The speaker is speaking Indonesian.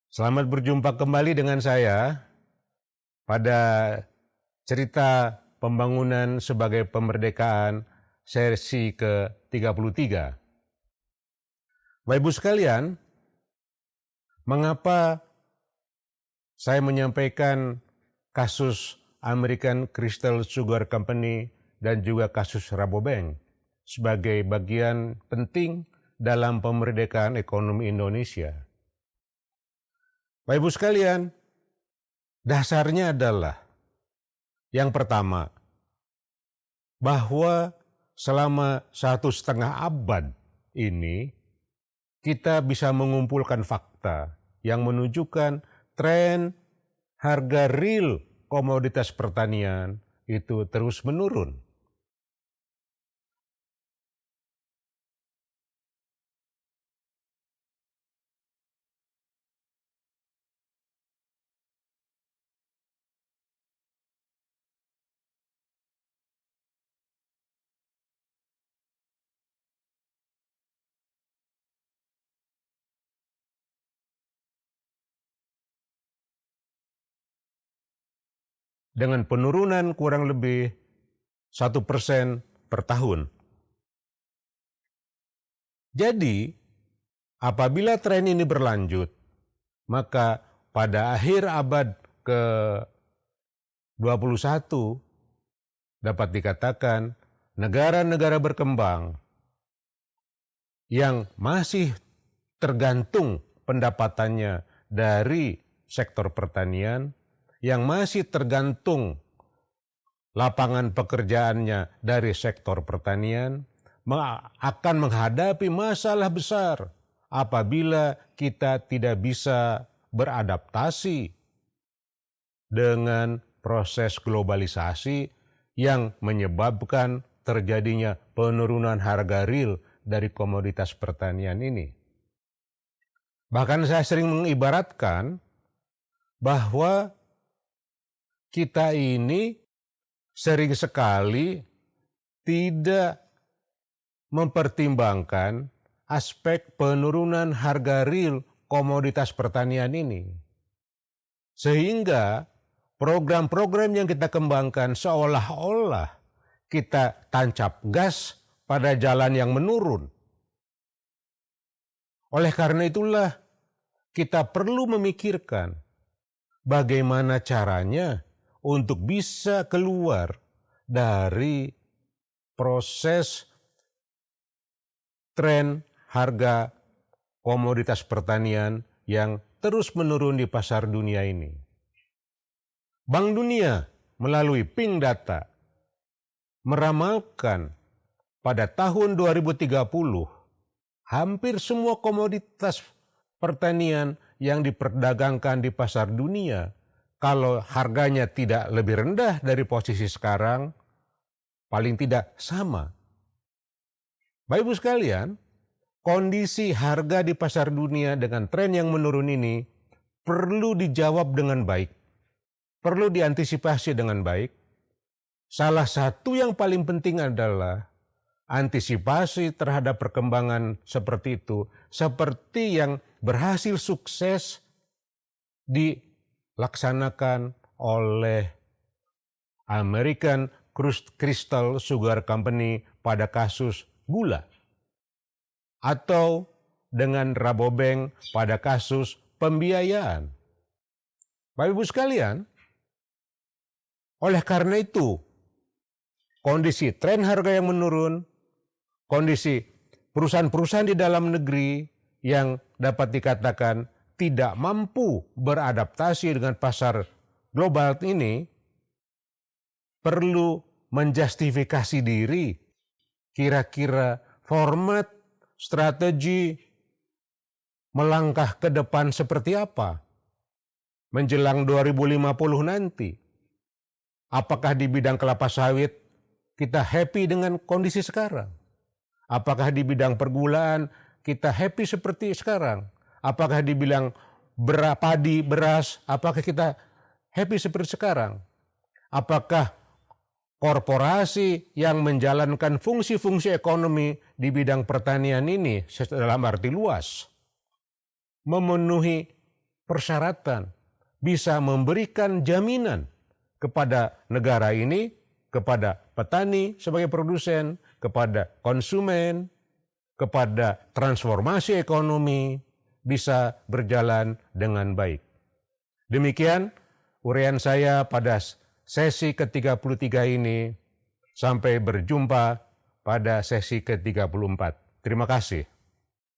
Selamat berjumpa kembali dengan saya pada cerita pembangunan sebagai pemerdekaan sesi ke-33. Bapak Ibu sekalian, mengapa saya menyampaikan kasus American Crystal Sugar Company dan juga kasus Rabobank sebagai bagian penting dalam pemerdekaan ekonomi Indonesia? Bapak Ibu sekalian, dasarnya adalah yang pertama, bahwa selama 1,5 abad ini kita bisa mengumpulkan fakta yang menunjukkan tren harga real komoditas pertanian itu terus menurun. Dengan penurunan kurang lebih 1% per tahun. Jadi, apabila tren ini berlanjut, maka pada akhir abad ke-21 dapat dikatakan negara-negara berkembang yang masih tergantung pendapatannya dari sektor pertanian, yang masih tergantung lapangan pekerjaannya dari sektor pertanian, akan menghadapi masalah besar apabila kita tidak bisa beradaptasi dengan proses globalisasi yang menyebabkan terjadinya penurunan harga real dari komoditas pertanian ini. Bahkan saya sering mengibaratkan bahwa kita ini sering sekali tidak mempertimbangkan aspek penurunan harga real komoditas pertanian ini. Sehingga program-program yang kita kembangkan seolah-olah kita tancap gas pada jalan yang menurun. Oleh karena itulah kita perlu memikirkan bagaimana caranya untuk bisa keluar dari proses tren harga komoditas pertanian yang terus menurun di pasar dunia ini. Bank Dunia melalui Pink Data meramalkan pada tahun 2030 hampir semua komoditas pertanian yang diperdagangkan di pasar dunia, kalau harganya tidak lebih rendah dari posisi sekarang, paling tidak sama. Bapak Ibu sekalian, kondisi harga di pasar dunia dengan tren yang menurun ini perlu dijawab dengan baik, perlu diantisipasi dengan baik. Salah satu yang paling penting adalah antisipasi terhadap perkembangan seperti itu, seperti yang berhasil sukses dilaksanakan oleh American Crystal Sugar Company pada kasus gula, atau dengan Rabobank pada kasus pembiayaan. Bapak Ibu sekalian, oleh karena itu, kondisi tren harga yang menurun, kondisi perusahaan-perusahaan di dalam negeri yang dapat dikatakan tidak mampu beradaptasi dengan pasar global ini, perlu menjustifikasi diri. Kira-kira format, strategi, melangkah ke depan seperti apa menjelang 2050 nanti. Apakah di bidang kelapa sawit kita happy dengan kondisi sekarang? Apakah di bidang pergulaan kita happy seperti sekarang? Apakah di bidang padi, beras, apakah kita happy seperti sekarang? Apakah korporasi yang menjalankan fungsi-fungsi ekonomi di bidang pertanian ini dalam arti luas memenuhi persyaratan, bisa memberikan jaminan kepada negara ini, kepada petani sebagai produsen, kepada konsumen, kepada transformasi ekonomi bisa berjalan dengan baik. Demikian uraian saya pada sesi ke-33 ini. Sampai berjumpa pada sesi ke-34. Terima kasih.